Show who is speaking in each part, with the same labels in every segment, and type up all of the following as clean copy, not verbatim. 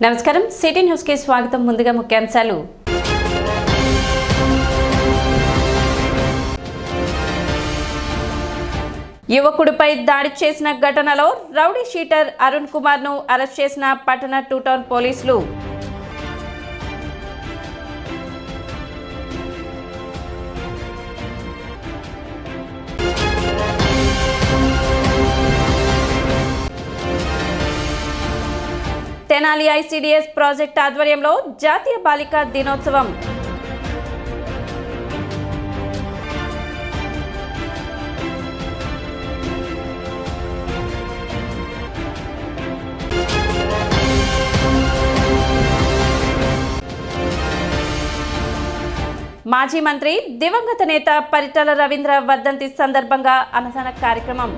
Speaker 1: నమస్కారం city news కి స్వాగతం. ముందుగా ముఖ్యాంశాలు. యువకుడిపై దాడి చేసిన ఘటనలో రౌడీ షీటర్ అరుణ్ కుమార్ ను అరెస్ట్ చేసిన పట్టణ 2 టౌన్ పోలీసులు. తెనాలి ఐసిడిఎస్ ప్రాజెక్ట్ ఆధ్వర్యంలో జాతీయ బాలికా దినోత్సవం. మాజీ మంత్రి దివంగత నేత పరిటాల రవీంద్ర వర్ధంతి సందర్భంగా అన్నదాన కార్యక్రమం.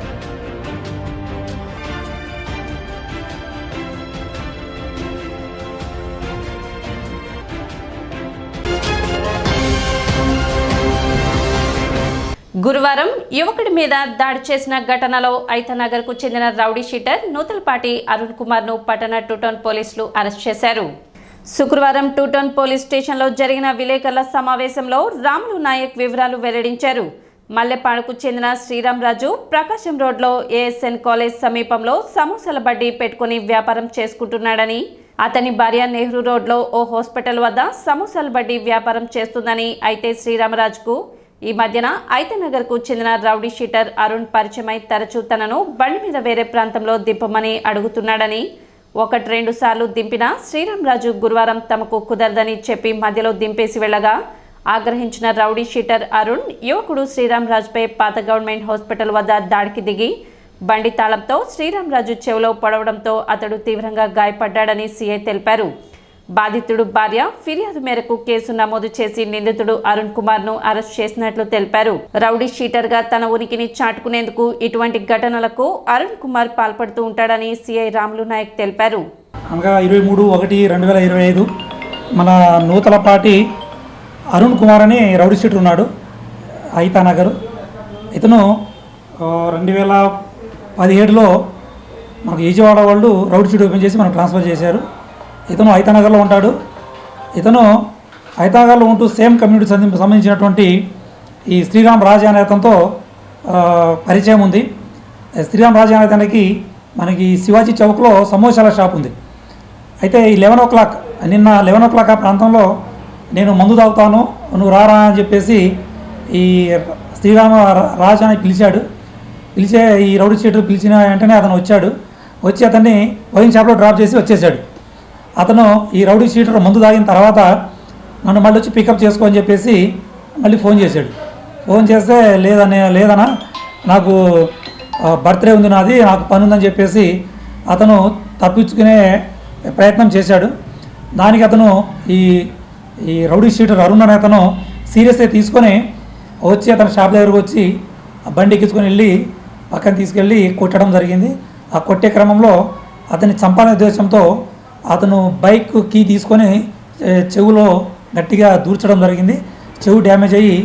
Speaker 1: గురువారం యువకుడి మీద దాడి చేసిన ఘటనలో ఐతనగర్కు చెందిన రౌడీ షీటర్ నూతలపాటి అరుణ్ కుమార్ ను పట్టణ 2 టౌన్ పోలీసులు అరెస్ట్ చేశారు. శుక్రవారం 2 టౌన్ పోలీస్ స్టేషన్లో జరిగిన విలేకరుల సమావేశంలో రాములు నాయక్ వివరాలు వెల్లడించారు. మల్లెపాడుకు చెందిన శ్రీరామ్ రాజు ప్రకాశం రోడ్లో ఏఎస్ఎన్ కాలేజ్ సమీపంలో సమోసాల బడ్డీ పెట్టుకుని వ్యాపారం చేసుకుంటున్నాడని, అతని భార్య నెహ్రూ రోడ్లో ఓ హాస్పిటల్ వద్ద సమోసాల బడ్డీ వ్యాపారం చేస్తుందని, అయితే శ్రీరామరాజుకు ఈ మధ్యన ఐతనగర్కు చెందిన రౌడీ షీటర్ అరుణ్ పరిచయమై తరచూ తనను బండి మీద వేరే ప్రాంతంలో దింపమని అడుగుతున్నాడని, 1-2 సార్లు దింపిన శ్రీరామరాజు గురువారం తమకు కుదరదని చెప్పి మధ్యలో దింపేసి వెళ్లగా ఆగ్రహించిన రౌడీ షీటర్ అరుణ్ యువకుడు శ్రీరామరాజుపై పాత గవర్నమెంట్ హాస్పిటల్ వద్ద దాడికి దిగి బండి తాళంతో శ్రీరామరాజు చెవిలో పొడవడంతో అతడు తీవ్రంగా గాయపడ్డాడని సీఐ తెలిపారు. బాధితుడు భార్య ఫిర్యాదు మేరకు కేసు నమోదు చేసి నిందితుడు అరుణ్ కుమార్ ను అరెస్ట్ చేసినట్లు తెలిపారు. రౌడీ షీటర్ గా తన ఉనికిని చాటుకునేందుకు ఇటువంటి ఘటనలకు అరుణ్ కుమార్ పాల్పడుతూ ఉంటాడని సీఐ రాములు నాయక్ తెలిపారు.
Speaker 2: 23/1/2025 మన నూతలపాటి అరుణ్ కుమార్ అని రౌడీ షీటర్ ఉన్నాడు ఐతానగర్. ఇతను 2017లో మనకు ఈజీవాడ వాళ్ళు రౌడీ షీట్ ఓపెన్ చేసి మనకు ట్రాన్స్ఫర్ చేశారు. ఇతను ఐతానగర్లో ఉంటాడు. ఇతను ఐతానగర్లో ఉంటూ సేమ్ కమ్యూనిటీ సంబంధించినటువంటి ఈ శ్రీరామ్ రాజ్ అనే అతనితో పరిచయం ఉంది. శ్రీరామ్ రాజ్ అనే అతనికి మనకి శివాజీ చౌక్లో సమోసాల షాప్ ఉంది. అయితే ఈ 11 o'clock నిన్న 11 o'clock ఆ ప్రాంతంలో నేను మందు తాగుతాను నువ్వు రారా అని చెప్పేసి ఈ శ్రీరామ రాజ్ అని పిలిచే ఈ రౌడీ షీటర్ పిలిచిన వెంటనే అతను వచ్చి అతన్ని వైన్ షాప్లో డ్రాప్ చేసి వచ్చేసాడు. అతను ఈ రౌడీ షీటర్ మందు తాగిన తర్వాత నన్ను మళ్ళీ వచ్చి పికప్ చేసుకో అని చెప్పేసి మళ్ళీ ఫోన్ చేశాడు. ఫోన్ చేస్తే లేదనా నాకు బర్త్డే ఉంది, నాకు పని ఉందని చెప్పేసి అతను తప్పించుకునే ప్రయత్నం చేశాడు. దానికి అతను ఈ రౌడీ షీటర్ అరుణ్ అనే అతను సీరియస్గా తీసుకొని వచ్చి అతను షాప్ దగ్గరకు వచ్చి ఆ బండి ఎక్కించుకొని వెళ్ళి పక్కన తీసుకెళ్ళి కొట్టడం జరిగింది. ఆ కొట్టే క్రమంలో అతన్ని చంపాలనే ఉద్దేశంతో అతను బైక్ కీ తీసుకొని చెవులో గట్టిగా దూర్చడం జరిగింది. చెవు డ్యామేజ్ అయ్యి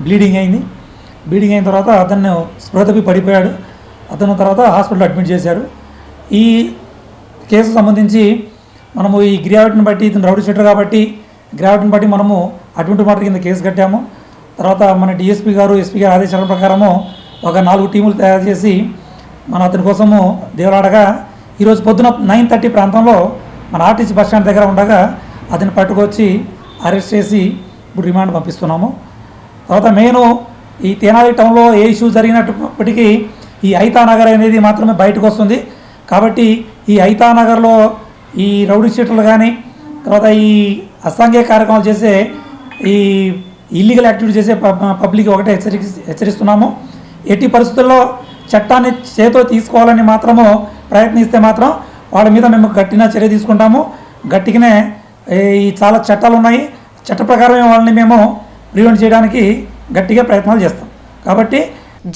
Speaker 2: బ్లీడింగ్ అయిన తర్వాత అతను స్పృహ తప్పి పడిపోయాడు. అతను తర్వాత హాస్పిటల్లో అడ్మిట్ చేశారు. ఈ కేసు సంబంధించి మనము ఈ గ్రావిటీని బట్టి ఇతను రౌడీ షీటర్ కాబట్టి గ్రావిటీని బట్టి మనము అటువంటి మర్డర్ కింద కేసు కట్టాము. తర్వాత మన డిఎస్పీ గారు ఎస్పీ గారు ఆదేశాల ప్రకారము ఒక 4 టీములు తయారు చేసి మన అతని కోసము దేవులాడగా ఈరోజు పొద్దున 9:30 ప్రాంతంలో మన ఆర్టీసీ బస్ స్టాండ్ దగ్గర ఉండగా అతన్ని పట్టుకొచ్చి అరెస్ట్ చేసి ఇప్పుడు రిమాండ్ పంపిస్తున్నాము. తర్వాత మెయిన్ ఈ తెనాలి టౌన్లో ఏ ఇష్యూ జరిగినప్పటికీ ఈ ఐతానగర్ అనేది మాత్రమే బయటకు వస్తుంది. కాబట్టి ఈ ఐతానగర్లో ఈ రౌడీ షీటర్లు కానీ తర్వాత ఈ అసాంఘిక కార్యక్రమాలు చేసే ఈ ఇల్లీగల్ యాక్టివిటీ చేసే పబ్లిక్ ఒకటే హెచ్చరిస్తున్నాము. ఎట్టి పరిస్థితుల్లో చట్టాన్ని చేతో తీసుకోవాలని మాత్రము ప్రయత్నిస్తే మాత్రం వాళ్ళ మీద మేము గట్టిన చర్య తీసుకుంటాము. గట్టిగానే ఈ చాలా చట్టాలు ఉన్నాయి, చట్ట ప్రకారమే వాళ్ళని మేము ప్రివెంట్ చేయడానికి గట్టిగా ప్రయత్నాలు చేస్తాం. కాబట్టి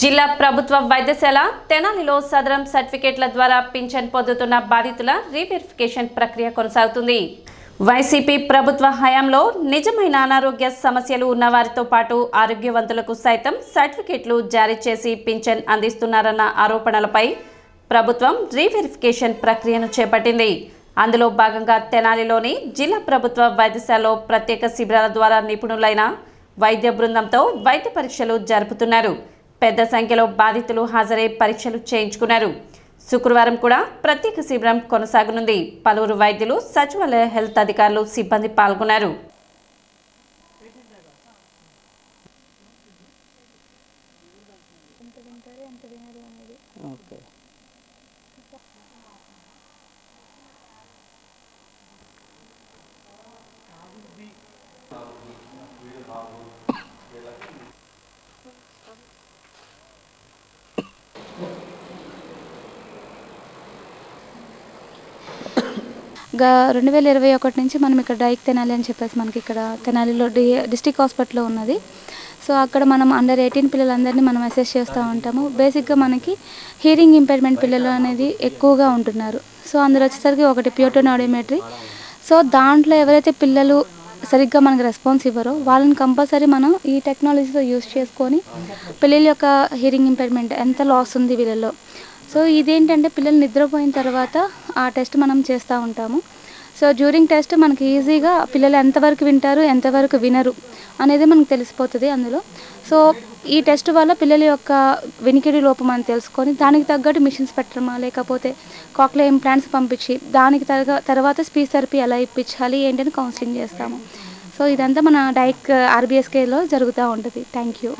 Speaker 1: జిల్లా ప్రభుత్వ వైద్యశాల తెనాలిలో సదరం సర్టిఫికేట్ల ద్వారా పింఛన్ పొందుతున్న బాధితుల రీవెరిఫికేషన్ ప్రక్రియ కొనసాగుతుంది. వైసీపీ ప్రభుత్వ హయాంలో నిజమైన అనారోగ్య సమస్యలు ఉన్నవారితో పాటు ఆరోగ్యవంతులకు సైతం సర్టిఫికేట్లు జారీ చేసి పింఛన్ అందిస్తున్నారన్న ఆరోపణలపై ప్రభుత్వం రీవెరిఫికేషన్ ప్రక్రియను చేపట్టింది. అందులో భాగంగా తెనాలిలోని జిల్లా ప్రభుత్వ వైద్యశాలలో ప్రత్యేక శిబిరాల ద్వారా నిపుణులైన వైద్య బృందంతో వైద్య పరీక్షలు జరుపుతున్నారు. పెద్ద సంఖ్యలో బాధితులు హాజరై పరీక్షలు చేయించుకున్నారు. శుక్రవారం కూడా ప్రత్యేక శిబిరం కొనసాగనుంది. పలువురు వైద్యులు, సచివాలయ హెల్త్ అధికారులు, సిబ్బంది పాల్గొన్నారు.
Speaker 3: గా 2021 నుంచి మనం ఇక్కడ డైక్ తెనాలి అని చెప్పేసి మనకి ఇక్కడ తెనాలిలో డిస్ట్రిక్ట్ హాస్పిటల్లో ఉన్నది. సో అక్కడ మనం అండర్ 18 పిల్లలందరినీ మనం అసెస్ చేస్తూ ఉంటాము. బేసిక్గా మనకి హియరింగ్ ఇంపైర్మెంట్ పిల్లలు అనేది ఎక్కువగా ఉంటున్నారు. సో అందులో వచ్చేసరికి ఒకటి ప్యూటోన్ ఆడియోమెట్రీ. సో దాంట్లో ఎవరైతే పిల్లలు సరిగ్గా మనకు రెస్పాన్స్ ఇవ్వరో వాళ్ళని కంపల్సరీ మనం ఈ టెక్నాలజీతో యూస్ చేసుకొని పిల్లల యొక్క హియరింగ్ ఇంపైర్మెంట్ ఎంత లాస్ ఉంది వీళ్ళలో, సో ఇదేంటంటే పిల్లలు నిద్రపోయిన తర్వాత ఆ టెస్ట్ మనం చేస్తూ ఉంటాము. సో డ్యూరింగ్ టెస్ట్ మనకి ఈజీగా పిల్లలు ఎంతవరకు వింటారు, ఎంతవరకు వినరు అనేది మనకు తెలిసిపోతుంది అందులో. సో ఈ టెస్ట్ వల్ల పిల్లల యొక్క వినికిడి లోపం మనం తెలుసుకొని దానికి తగ్గట్టు మిషన్స్ పెట్టడమా, లేకపోతే కాక్లియర్ ఇంప్లాంట్స్ పంపించి దానికి తర్వాత స్పీచ్ థెరపీ ఎలా ఇప్పించాలి ఏంటని కౌన్సిలింగ్ చేస్తాము. సో ఇదంతా మన డైక్ RBSKలో జరుగుతూ ఉంటుంది. Thank you.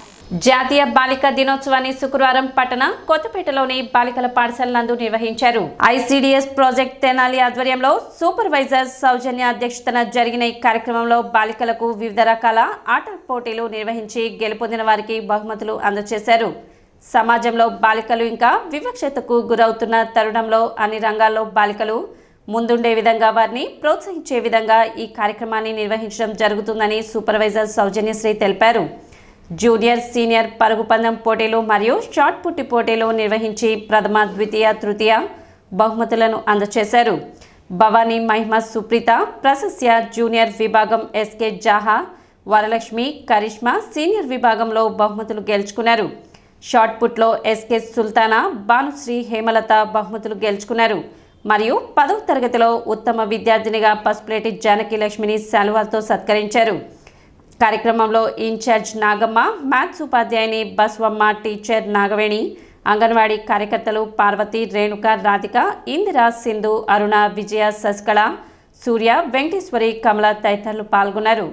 Speaker 1: జాతీయ బాలికా దినోత్సవాన్ని శుక్రవారం పట్టణ కొత్తపేటలోని బాలికల పాఠశాల నందు నిర్వహించారు. ICDS ప్రాజెక్ట్ తెనాలి ఆధ్వర్యంలో సూపర్వైజర్ సౌజన్య అధ్యక్షతన జరిగిన ఈ కార్యక్రమంలో బాలికలకు వివిధ రకాల ఆట పోటీలు నిర్వహించి గెలుపొందిన వారికి బహుమతులు అందజేశారు. సమాజంలో బాలికలు ఇంకా వివక్షతకు గురవుతున్న తరుణంలో అన్ని రంగాల్లో బాలికలు ముందుండే విధంగా వారిని ప్రోత్సహించే విధంగా ఈ కార్యక్రమాన్ని నిర్వహించడం జరుగుతుందని సూపర్వైజర్ సౌజన్యశ్రీ తెలిపారు. జూనియర్, సీనియర్ పరుగు పందెం పోటీలు మరియు షార్ట్ పుట్టి పోటీలు నిర్వహించి ప్రథమ, ద్వితీయ, తృతీయ బహుమతులను అందజేశారు. భవానీ, మహిమ, సుప్రీత ప్రశస్య జూనియర్ విభాగం, SK జాహా, వరలక్ష్మి, కరిష్మా సీనియర్ విభాగంలో బహుమతులు గెలుచుకున్నారు. షార్ట్ పుట్లో SK సుల్తానా, భానుశ్రీ, హేమలత బహుమతులు గెలుచుకున్నారు. మరియు 10వ తరగతిలో ఉత్తమ విద్యార్థినిగా పసుపులేటి జానకి లక్ష్మిని శాలువాలతో సత్కరించారు. కార్యక్రమంలో ఇన్ఛార్జ్ నాగమ్మ, మ్యాథ్స్ ఉపాధ్యాయుని బస్వమ్మ, టీచర్ నాగవేణి, అంగన్వాడీ కార్యకర్తలు పార్వతి, రేణుక, రాధిక, ఇందిర, సింధు, అరుణ, విజయ, శశికళ, సూర్య, వెంకటేశ్వరి, కమల తదితరులు పాల్గొన్నారు.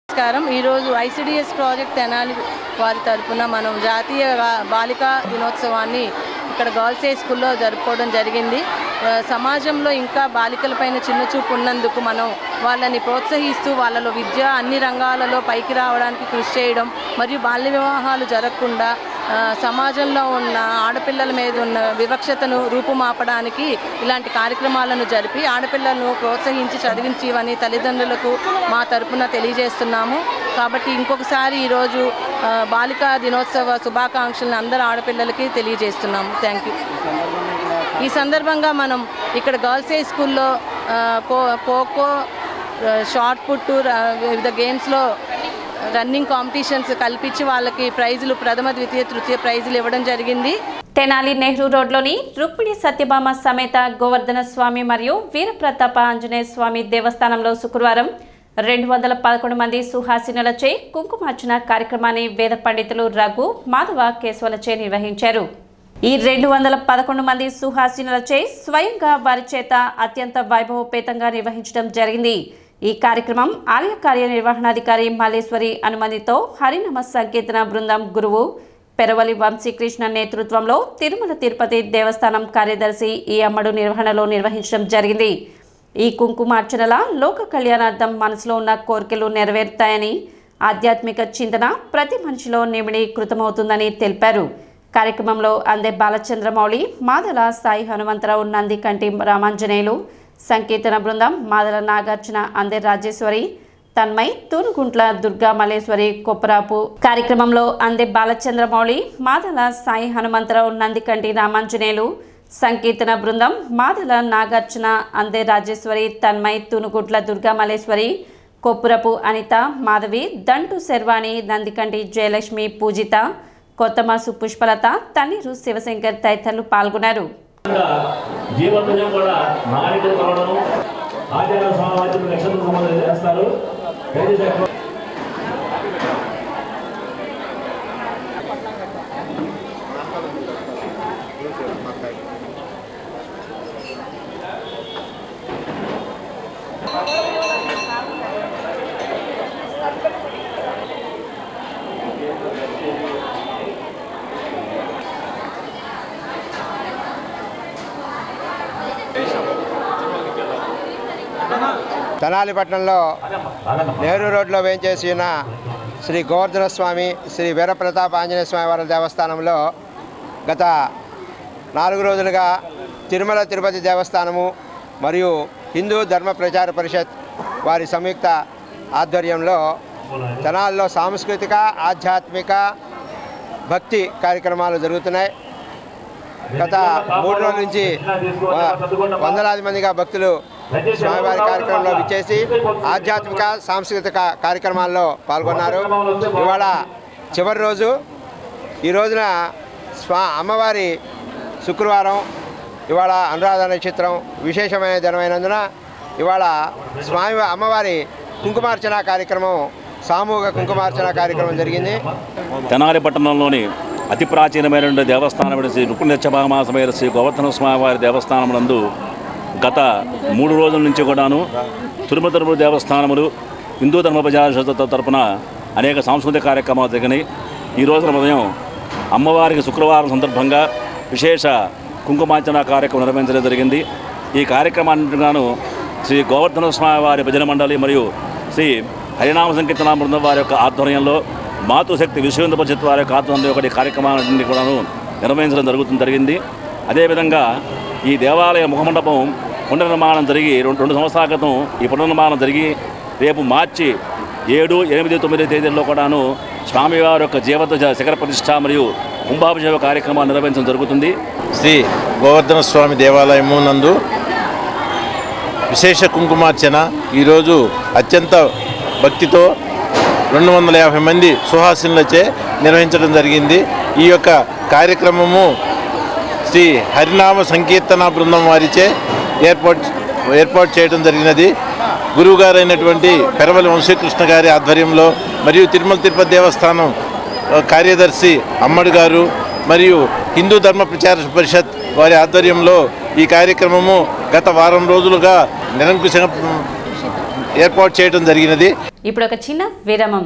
Speaker 4: నమస్కారం. ఈరోజు ICDS ప్రాజెక్ట్ తెనాలి వారి తరఫున మనం జాతీయ బాలికా దినోత్సవాన్ని ఇక్కడ గర్ల్స్ హై స్కూల్లో జరుపుకోవడం జరిగింది. సమాజంలో ఇంకా బాలికలపైన చిన్న చూపు ఉన్నందుకు మనం వాళ్ళని ప్రోత్సహిస్తూ వాళ్ళలో విద్య అన్ని రంగాలలో పైకి రావడానికి కృషి చేయడం మరియు బాల్య వివాహాలు జరగకుండా సమాజంలో ఉన్న ఆడపిల్లల మీద ఉన్న వివక్షతను రూపుమాపడానికి ఇలాంటి కార్యక్రమాలను జరిపి ఆడపిల్లలను ప్రోత్సహించి చదివించివని తల్లిదండ్రులకు మా తరపున తెలియజేస్తున్నాము. కాబట్టి ఇంకొకసారి ఈరోజు బాలికా దినోత్సవ శుభాకాంక్షలను అందరు ఆడపిల్లలకి తెలియజేస్తున్నాము. Thank you. ఈ సందర్భంగా మనం ఇక్కడ గర్ల్స్ హై స్కూల్లో ఖోఖో, షార్ట్ పుట్టు, వివిధ గేమ్స్లో రన్నింగ్ కాంపిటీషన్స్ కల్పించి వాళ్ళకి ప్రైజులు ప్రథమ, ద్వితీయ, తృతీయ ప్రైజులు ఇవ్వడం జరిగింది.
Speaker 1: తెనాలి నెహ్రూ రోడ్లోని రుక్మిణి సత్యభామ సమేత గోవర్ధన స్వామి మరియు వీరప్రతాప ఆంజనేయ స్వామి దేవస్థానంలో శుక్రవారం 211 మంది సుహాసినులచే కుంకుమార్చన కార్యక్రమాన్ని వేద పండితులు రఘు, మాధవ, కేశవులచే నిర్వహించారు. ఈ 211 మంది సుహాసినులచే స్వయంగా వారి చేత అత్యంత వైభవోపేతంగా నిర్వహించడం జరిగింది. ఈ కార్యక్రమం ఆలయ కార్యనిర్వహణాధికారి మల్లేశ్వరి అనుమతితో హరినామ సంకీర్తన బృందం గురువు పెరవలి వంశీకృష్ణ నేతృత్వంలో తిరుమల తిరుపతి దేవస్థానం కార్యదర్శి ఈ అమ్మడు నిర్వహణలో నిర్వహించడం జరిగింది. ఈ కుంకుమార్చనల లోక కళ్యాణార్థం మనసులో ఉన్న కోరికలు నెరవేరుతాయని, ఆధ్యాత్మిక చింతన ప్రతి మనిషిలో నిమిడీకృతమవుతుందని తెలిపారు. కార్యక్రమంలో అందే బాలచంద్రమౌళి, మాదల సాయి హనుమంతరావు, నందికంటి రామాంజనేయులు, సంకీర్తన బృందం మాదల నాగార్జున, అందే రాజేశ్వరి, తన్మయ్, తూనుగుంట్ల దుర్గా మల్లేశ్వరి, కొప్పరాపు. కార్యక్రమంలో అందే బాలచంద్రమౌళి, మాదల సాయి హనుమంతరావు, నందికంటి రామాంజనేయులు, సంకీర్తన బృందం మాదల నాగార్జున, అందే రాజేశ్వరి, తన్మయ్, తూనుగుంట్ల దుర్గా మల్లేశ్వరి, కొప్పురపు అనిత, మాధవి, దంటు శర్వాణి, నందికంటి జయలక్ష్మి, పూజిత, కొత్తమాసు పుష్పలత, తన్నీరు శివశంకర్ తదితరులు పాల్గొన్నారు.
Speaker 5: జీవనం కూడా నాయకులు కావడం ఆచార సమాజం నక్షత్ర సంబంధం చేస్తారు.
Speaker 6: తెనాలి పట్టణంలో నెహ్రూ రోడ్లో వేంచేసి ఉన్న శ్రీ గోవర్ధన స్వామి, శ్రీ వీరప్రతాప ఆంజనేయ స్వామి వారి దేవస్థానంలో గత 4 రోజులుగా తిరుమల తిరుపతి దేవస్థానము మరియు హిందూ ధర్మ ప్రచార పరిషత్ వారి సంయుక్త ఆధ్వర్యంలో తెనాలిలో సాంస్కృతిక, ఆధ్యాత్మిక, భక్తి కార్యక్రమాలు జరుగుతున్నాయి. గత 3 రోజుల నుంచి వందలాది మందిగా భక్తులు స్వామివారి కార్యక్రమంలో విచ్చేసి ఆధ్యాత్మిక, సాంస్కృతిక కార్యక్రమాల్లో పాల్గొన్నారు. ఇవాళ చివరి రోజు. ఈ రోజున అమ్మవారి శుక్రవారం, ఇవాళ అనురాధ నక్షత్రం, విశేషమైన దినమైనందున ఇవాళ అమ్మవారి కుంకుమార్చన కార్యక్రమం, సామూహిక కుంకుమార్చన కార్యక్రమం జరిగింది.
Speaker 5: తెనాలి పట్టణంలోని అతి ప్రాచీనమైన దేవస్థానం శ్రీ రుక్మిణి సత్యభామ సమేత శ్రీ గోవర్ధన స్వామివారి దేవస్థానం నందు గత 3 రోజుల నుంచి కూడాను తిరుమల తిరుపతి దేవస్థానములు, హిందూ ధర్మ ప్రచార తరపున అనేక సాంస్కృతిక కార్యక్రమాలు జరిగినాయి. ఈ రోజున ఉదయం అమ్మవారికి శుక్రవారం సందర్భంగా విశేష కుంకుమార్చన కార్యక్రమం నిర్వహించడం జరిగింది. ఈ కార్యక్రమానికి గాను శ్రీ గోవర్ధన స్వామి వారి భజన మండలి మరియు శ్రీ హరినామ సంకీర్తన బృందం వారి యొక్క ఆధ్వర్యంలో, మాతృశక్తి విశ్వ పరిషత్ వారి యొక్క ఆధ్వర్యంలో ఒకటి కార్యక్రమాలన్నింటినీ కూడాను నిర్వహించడం జరిగింది. అదేవిధంగా ఈ దేవాలయ ముఖమండపం పునర్నిర్మాణం జరిగి 2 సంవత్సరాల క్రితం ఈ పునర్నిర్మాణం జరిగి రేపు మార్చి 7, 8, 9 తేదీల్లో కూడాను స్వామివారి యొక్క జీవత శిఖర ప్రతిష్ఠ మరియు కుంభాభిషేక కార్యక్రమాలు నిర్వహించడం జరుగుతుంది.
Speaker 7: శ్రీ గోవర్ధన స్వామి దేవాలయము నందు విశేష కుంకుమార్చన ఈరోజు అత్యంత భక్తితో 250 మంది సుహాసినులచే నిర్వహించడం జరిగింది. ఈ యొక్క కార్యక్రమము శ్రీ హరినామ సంకీర్తన బృందం వారిచే ఏర్పాటు చేయడం జరిగినది. గురువుగారైనటువంటి పెరవలి వంశీకృష్ణ గారి ఆధ్వర్యంలో మరియు తిరుమల తిరుపతి దేవస్థానం కార్యదర్శి అమ్మడు గారు మరియు హిందూ ధర్మ ప్రచార పరిషత్ వారి ఆధ్వర్యంలో ఈ కార్యక్రమము గత వారం రోజులుగా నిరంకుశంగా ఏర్పాటు చేయడం జరిగినది.
Speaker 1: ఇప్పుడు ఒక చిన్న విరామం.